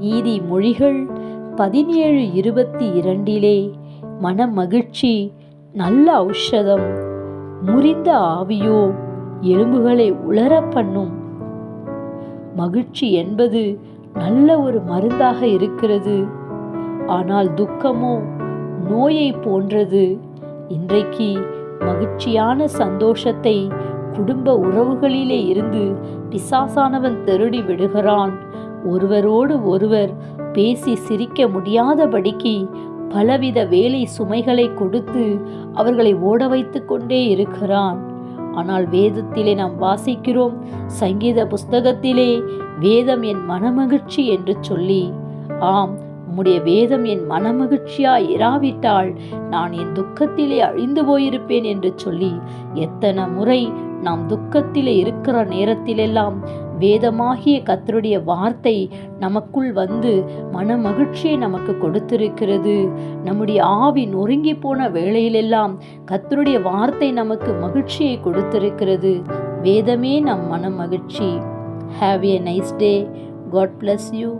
நீதிமொழிகள் 17:22 மனமகிழ்ச்சி நல்ல ஔஷதம், முறிந்த ஆவியோ எலும்புகளை உலர பண்ணும். மகிழ்ச்சி என்பது நல்ல ஒரு மருந்தாக இருக்கிறது. ஆனால் துக்கமோ நோயை போன்றது. இன்றைக்கு மகிழ்ச்சியான சந்தோஷத்தை குடும்ப உறவுகளிலே இருந்து பிசாசானவன் திருடி விடுகிறான். ஒருவரோடு ஒருவர் பேசி சிரிக்க முடியாதபடிக்கு பலவித வேலை சுமைகளை கொடுத்து அவர்களை ஓட வைத்து கொண்டே இருக்கிறான். ஆனால் வேதத்திலே நாம் வாசிக்கிறோம், சங்கீத புஸ்தகத்திலே வேதம் என் மனமகிழ்ச்சி என்று சொல்லி, ஆம், உம்முடைய வேதம் என் மனமகிழ்ச்சியாய் இராவிட்டால் நான் என் துக்கத்திலே அழிந்து போயிருப்பேன் என்று சொல்லி எத்தனை முறை நாம் துக்கத்திலே இருக்கிற நேரத்திலெல்லாம் வேதமாகிய கர்த்தருடைய வார்த்தை நமக்குள் வந்து மனமகிழ்ச்சியை நமக்கு கொடுத்திருக்கிறது. நம்முடைய ஆவி நொறுங்கி போன வேளையிலெல்லாம் கர்த்தருடைய வார்த்தை நமக்கு மகிழ்ச்சியை கொடுத்திருக்கிறது. வேதமே நம் மனமகிழ்ச்சி. Have a nice day. God bless you.